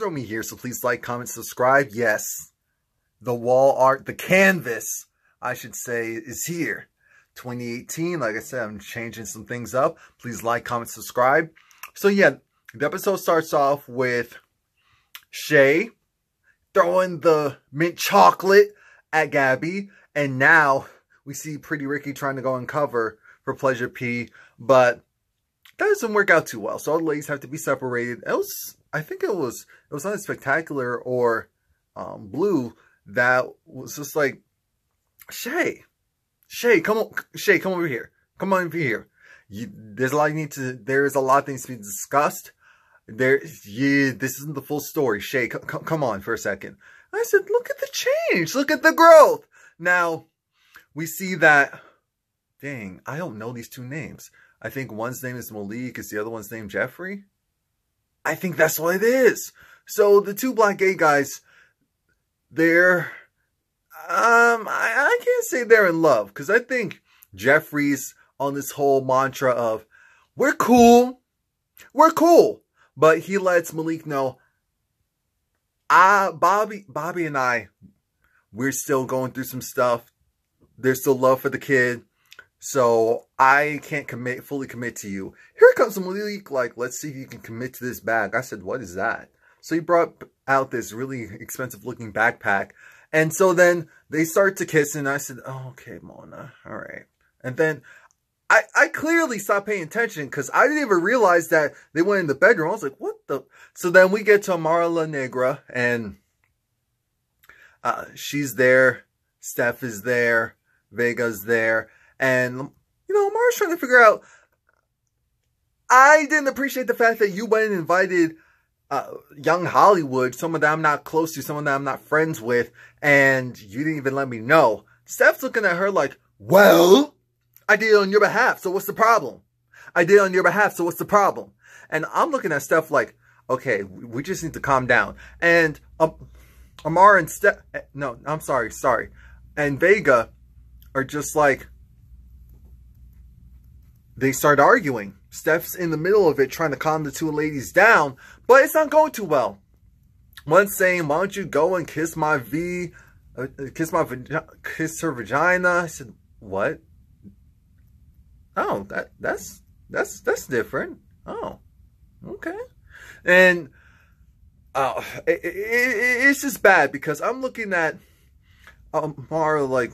Romie here, so please like, comment, subscribe. Yes, the wall art, the canvas, I should say, is here. 2018, like I said, I'm changing some things up. Please like, comment, subscribe. So yeah, the episode starts off with Shay throwing the mint chocolate at Gabby, and now we see Pretty Ricky trying to go uncover for Pleasure P, but that doesn't work out too well. So all the ladies have to be separated. I think it was either Spectacular or Blue that was just like, Shay, come over here. Come on over here. There's a lot that needs to be discussed. This isn't the full story. Shay, come on for a second. I said, look at the change. Look at the growth. Now, we see that, dang, I don't know these two names. I think one's name is Malik, is the other one's name Jeffrey? I think that's what it is. So the two black gay guys, they're, I can't say they're in love, because I think Jeffrey's on this whole mantra of, we're cool. But he lets Malik know, Bobby and I, we're still going through some stuff. There's still love for the kid. So I can't fully commit to you. Here comes Malik, like, let's see if you can commit to this bag. I said, what is that? So he brought out this really expensive looking backpack. And so then they start to kiss, and I said, oh, okay, Mona, all right. And then I clearly stopped paying attention because I didn't even realize that they went in the bedroom. I was like, what the? So then we get to Amara La Negra, and she's there. Steph is there. Vega's there. And, you know, Amara's trying to figure out, I didn't appreciate the fact that you went and invited young Hollywood, someone that I'm not close to, someone that I'm not friends with, and you didn't even let me know. Steph's looking at her like, well, I did it on your behalf, so what's the problem? I did it on your behalf, so what's the problem? And I'm looking at Steph like, okay, we just need to calm down. And Amara and Steph, no, I'm sorry, and Vega are just like, they start arguing. Steph's in the middle of it trying to calm the two ladies down, but it's not going too well. One's saying, why don't you go and kiss my kiss her vagina? I said, what? Oh, that's different. Oh, okay. And it's just bad because I'm looking at Mara like,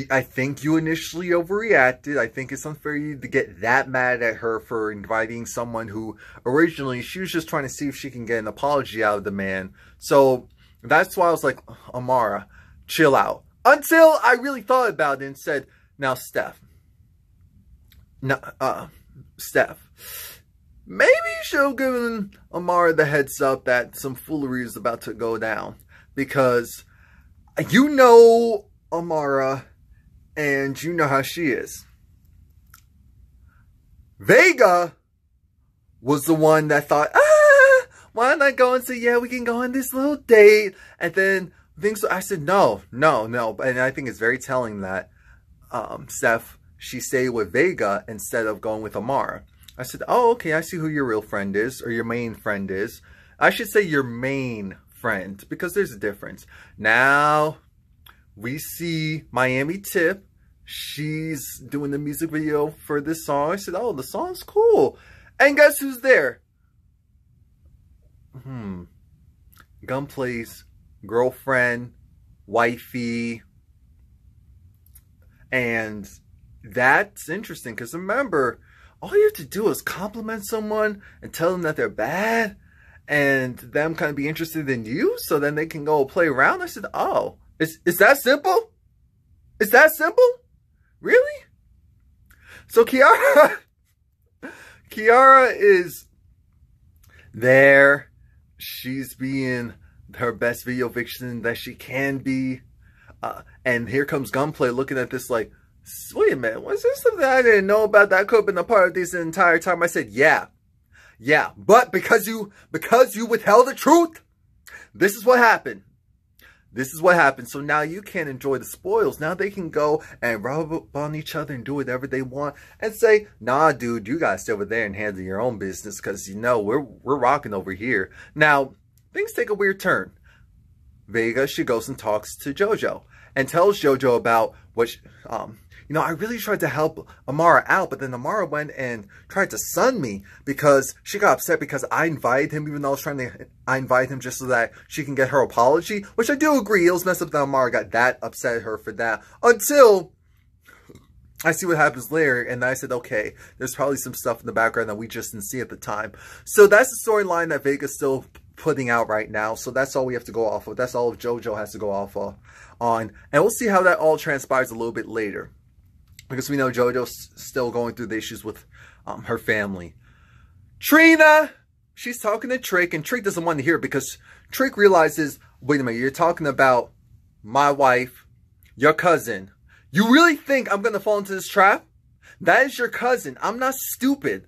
I think you initially overreacted. I think it's unfair you to get that mad at her for inviting someone who originally she was just trying to see if she can get an apology out of the man. So that's why I was like, Amara, chill out. Until I really thought about it and said, now Steph, maybe you should have given Amara the heads up that some foolery is about to go down, because you know Amara, and you know how she is. Vega was the one that thought, why don't I go and say, yeah, we can go on this little date, and then things. I said, no, and I think it's very telling that Steph, she stayed with Vega instead of going with Amara. I said, oh, okay, I see who your real friend is, or your main friend is. I should say your main friend, because there's a difference. Now we see Miami Tip. She's doing the music video for this song. I said, oh, the song's cool. And guess who's there? Gunplay's girlfriend, wifey. And that's interesting because remember, all you have to do is compliment someone and tell them that they're bad and them kind of be interested in you so then they can go play around. I said, oh. Is that simple? Is that simple? Really? So Kiara is there. She's being her best video vixen that she can be. And here comes Gunplay looking at this like, wait a minute, was there something I didn't know about that could have been a part of this entire time? I said, yeah. But because you withheld the truth, this is what happened. this is what happened. So now you can't enjoy the spoils. Now they can go and rub up on each other and do whatever they want and say, nah, dude, you guys stay over there and handle your own business because, you know, we're rocking over here. Now, things take a weird turn. Vega, she goes and talks to JoJo and tells JoJo about what, you know, I really tried to help Amara out, but then Amara went and tried to sun me because she got upset because I invited him, even though I invited him just so that she can get her apology, which I do agree. It was messed up that Amara got that upset at her for that until I see what happens later. And I said, okay, there's probably some stuff in the background that we just didn't see at the time. So that's the storyline that Vega's still putting out right now. So that's all we have to go off of. That's all JoJo has to go off of on. And we'll see how that all transpires a little bit later, because we know JoJo's still going through the issues with her family. Trina, she's talking to Trick, and Trick doesn't want to hear it because Trick realizes, wait a minute, you're talking about my wife, your cousin. You really think I'm going to fall into this trap? That is your cousin. I'm not stupid.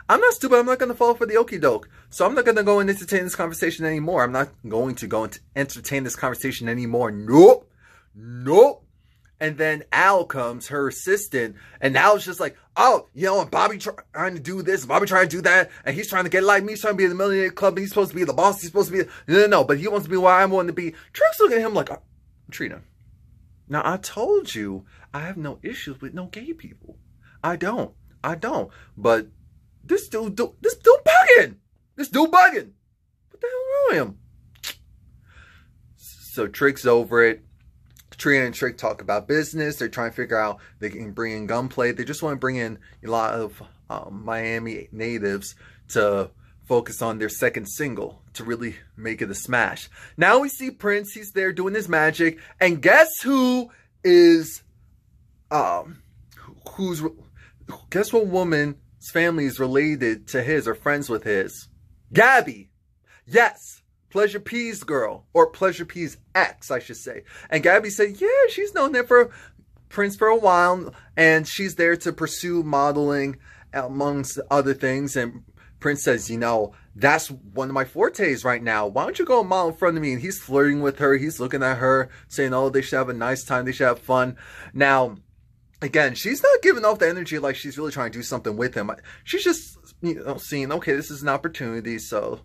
I'm not stupid. I'm not going to fall for the okie doke. So I'm not going to go and entertain this conversation anymore. I'm not going to go and entertain this conversation anymore. Nope. Nope. And then Al comes, her assistant, and Al's just like, oh, you know, and Bobby trying to do this, Bobby trying to do that, and he's trying to get like me, he's trying to be in the Millionaire Club, and he's supposed to be the boss, he's supposed to be, no, but he wants to be where I want to be. Trick's looking at him like, Trina, now I told you, I have no issues with no gay people. I don't, but this dude bugging. This dude bugging. What the hell wrong with him? So Trick's over it. Trina and Trick talk about business. They're trying to figure out they can bring in Gunplay. They just want to bring in a lot of Miami natives to focus on their second single to really make it a smash. Now we see Prince. He's there doing his magic. And guess who is, guess what woman's family is related to his or friends with his? Gabby. Yes. Pleasure P's girl, or Pleasure P's ex, I should say. And Gabby said, yeah, she's known there for Prince for a while, and she's there to pursue modeling, amongst other things. And Prince says, you know, that's one of my fortes right now. Why don't you go and model in front of me? And he's flirting with her. He's looking at her, saying, oh, they should have a nice time. They should have fun. Now, again, she's not giving off the energy like she's really trying to do something with him. She's just, you know, seeing, okay, this is an opportunity, so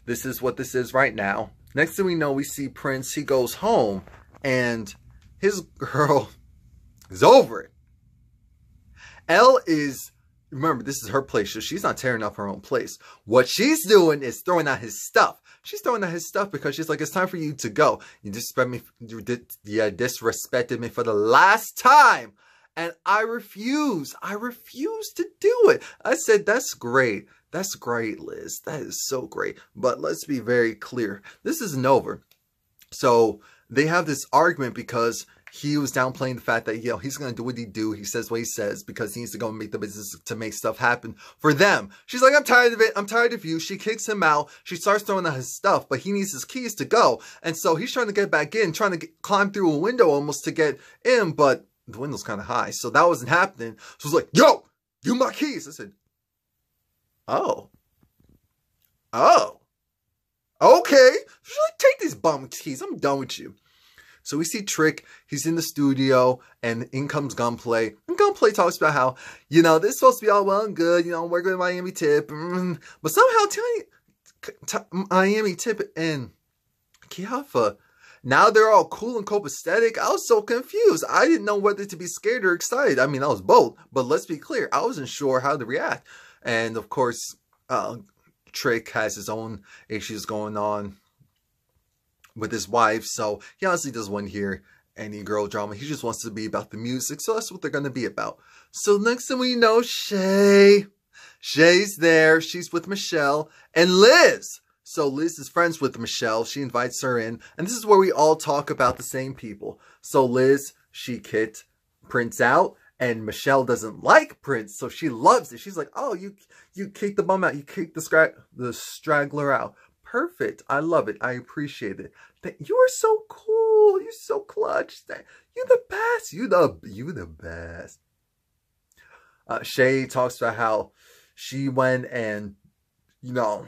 this is what this is right now. Next thing we know, we see Prince. He goes home, and his girl is over it. Elle is, remember, this is her place, so she's not tearing up her own place. What she's doing is throwing out his stuff. She's throwing out his stuff because she's like, it's time for you to go. You disrespected me for the last time. And I refuse to do it. I said, that's great. That's great, Liz. That is so great. But let's be very clear. This isn't over. So they have this argument because he was downplaying the fact that, you know, he's going to do what he do. He says what he says because he needs to go and make the business to make stuff happen for them. She's like, I'm tired of it. I'm tired of you. She kicks him out. She starts throwing out his stuff, but he needs his keys to go. And so he's trying to get back in, trying to climb through a window almost to get in, but the window's kind of high, so that wasn't happening. So I was like, yo, give my keys. I said, oh, okay. She's like, take these bum keys. I'm done with you. So we see Trick. He's in the studio, and in comes Gunplay. And Gunplay talks about how, you know, this is supposed to be all well and good. You know, we're going to Miami Tip. But somehow Miami Tip and Kiafa, now they're all cool and copacetic. I was so confused. I didn't know whether to be scared or excited. I mean, I was both. But let's be clear. I wasn't sure how to react. And, of course, Trick has his own issues going on with his wife. So he honestly doesn't want to hear any girl drama. He just wants to be about the music. So that's what they're going to be about. So next thing we know, Shay's there. She's with Michelle and Liz. So Liz is friends with Michelle. She invites her in. And this is where we all talk about the same people. So Liz, she kicked Prince out. And Michelle doesn't like Prince. So she loves it. She's like, oh, you kicked the bum out. You kicked the straggler out. Perfect. I love it. I appreciate it. You are so cool. You're so clutch. You're the best. You the best. Shay talks about how she went and, you know,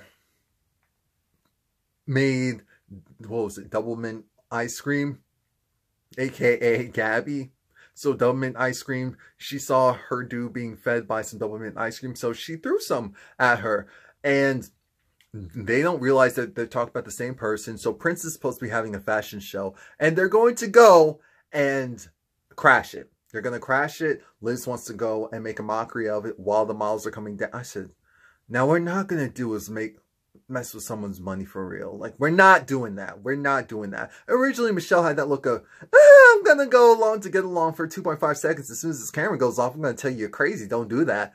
made, what was it, Double Mint ice cream, aka Gabby. So double mint ice cream, she saw her dude being fed by some double mint ice cream, so she threw some at her. And they don't realize that they're talking about the same person. So Prince is supposed to be having a fashion show, and they're going to go and crash it. They're going to crash it. Liz wants to go and make a mockery of it while the models are coming down. I said, now we're not going to do is mess with someone's money for real. Like, we're not doing that. We're not doing that. Originally, Michelle had that look of, I'm going to go along to get along for 2.5 seconds. As soon as this camera goes off, I'm going to tell you you're crazy. Don't do that.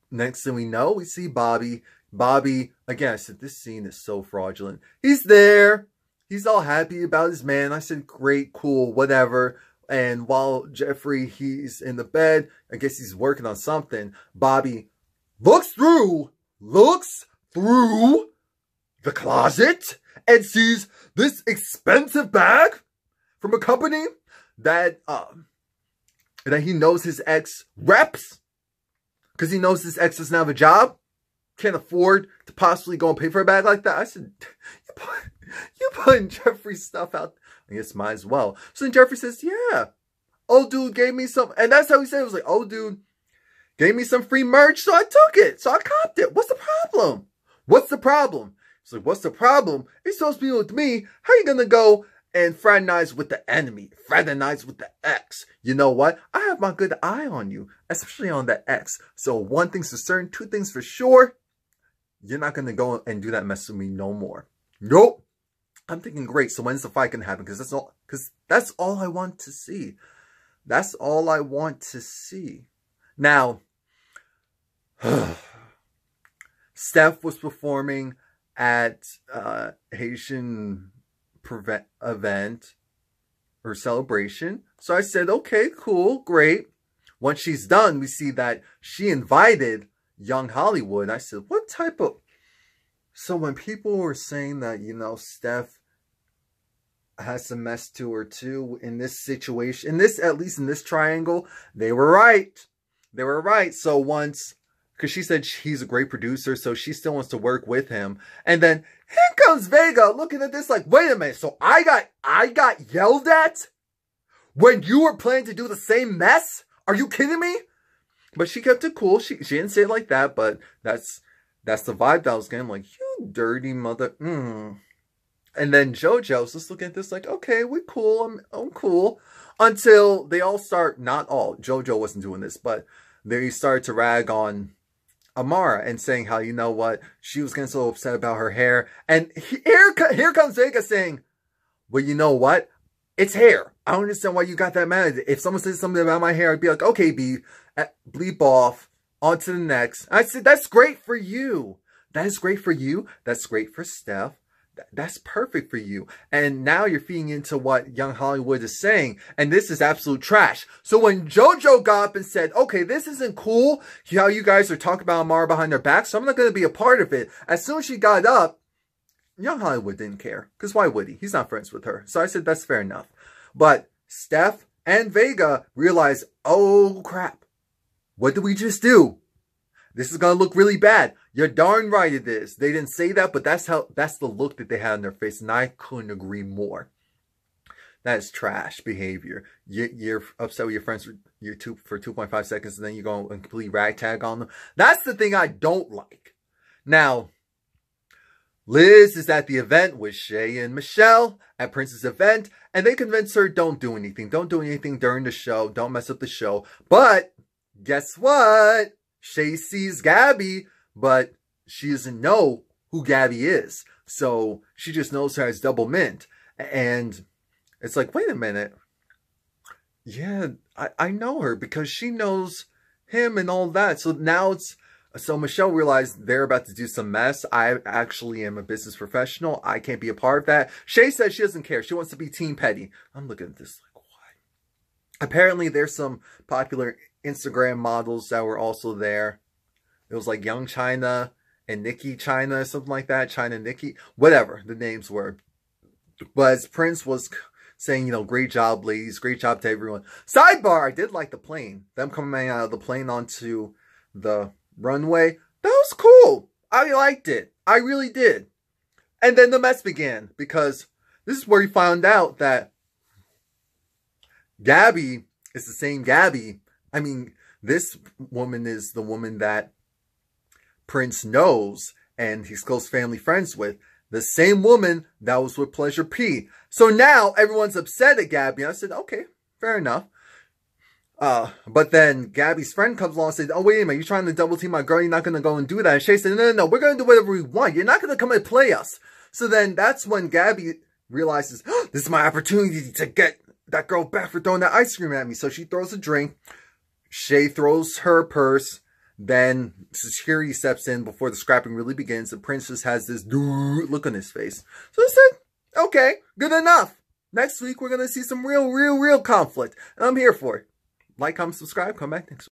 Next thing we know, we see Bobby. Bobby, again, I said, this scene is so fraudulent. He's there. He's all happy about his man. I said, great, cool, whatever. And while Jeffrey, he's in the bed, I guess he's working on something. Bobby looks through the closet and sees this expensive bag from a company that he knows his ex reps, because he knows his ex doesn't have a job, can't afford to possibly go and pay for a bag like that. I said, you putting Jeffrey's stuff out. I guess might as well. So then Jeffrey says, yeah, old dude gave me some, and that's how he said it. It was like, old dude gave me some free merch, so I took it. So I copped it. What's the problem? What's the problem? It's like, what's the problem? He's supposed to be with me. How are you going to go and fraternize with the enemy? Fraternize with the ex. You know what? I have my good eye on you, especially on the ex. So one thing's for certain, two things for sure. You're not going to go and do that mess with me no more. Nope. I'm thinking, great. So when's the fight going to happen? Because that's all I want to see. That's all I want to see. Now, Steph was performing at Haitian event or celebration. So I said, okay, cool, great. Once she's done, we see that she invited Young Hollywood. I said, what type of... So when people were saying that, you know, Steph has some mess to her too in this situation, at least in this triangle, they were right. They were right. So once, because she said he's a great producer, so she still wants to work with him. And then here comes Vega looking at this like, wait a minute. So I got yelled at when you were planning to do the same mess? Are you kidding me? But she kept it cool. She didn't say it like that, but that's the vibe that I was getting. I'm like, you dirty mother. And then JoJo's just looking at this like, okay, we're cool. I'm cool. Until they all start, not all, JoJo wasn't doing this, but they started to rag on Amara and saying how, you know what, she was getting so upset about her hair. And here comes Vega saying, well, you know what? It's hair. I don't understand why you got that mad. If someone says something about my hair, I'd be like, okay, B, bleep off, on to the next. I said, that's great for you. That is great for you. That's great for Steph. That's perfect for you. And now you're feeding into what Young Hollywood is saying. And this is absolute trash. So when JoJo got up and said, okay, this isn't cool, how you guys are talking about Amara behind their back, so I'm not going to be a part of it. As soon as she got up, Young Hollywood didn't care. Because why would he? He's not friends with her. So I said, that's fair enough. But Steph and Vega realized, oh crap, what did we just do? This is going to look really bad. You're darn right it is. They didn't say that, but that's the look that they had on their face. And I couldn't agree more. That is trash behavior. You're upset with your friends for 2.5 seconds, and then you go and complete ragtag on them. That's the thing I don't like. Now, Liz is at the event with Shay and Michelle at Prince's event, and they convince her, don't do anything. Don't do anything during the show. Don't mess up the show. But guess what? Shay sees Gabby, but she doesn't know who Gabby is. So she just knows her as Double Mint. And it's like, wait a minute. Yeah, I know her because she knows him and all that. So now so Michelle realized they're about to do some mess. I actually am a business professional. I can't be a part of that. Shay says she doesn't care. She wants to be Team Petty. I'm looking at this like, why? Apparently there's some popular Instagram models that were also there. It was like Young China and Nikki China, something like that. China Nikki, whatever the names were. But as Prince was saying, you know, great job, ladies. Great job to everyone. Sidebar, I did like the plane. Them coming out of the plane onto the runway. That was cool. I liked it. I really did. And then the mess began because This is where he found out that Gabby is the same Gabby. I mean, this woman is the woman that Prince knows and he's close family friends with. The same woman that was with Pleasure P. So now everyone's upset at Gabby. I said, okay, fair enough. But then Gabby's friend comes along and says, oh, wait a minute, you're trying to double team my girl. You're not going to go and do that. And Shay said, no, we're going to do whatever we want. You're not going to come and play us. So then that's when Gabby realizes, oh, this is my opportunity to get that girl back for throwing that ice cream at me. So she throws a drink. Shay throws her purse. Then security steps in before the scrapping really begins. The prince just has this look on his face. So I said, okay, good enough. Next week, we're going to see some real conflict. And I'm here for it. Like, comment, subscribe. Come back next week.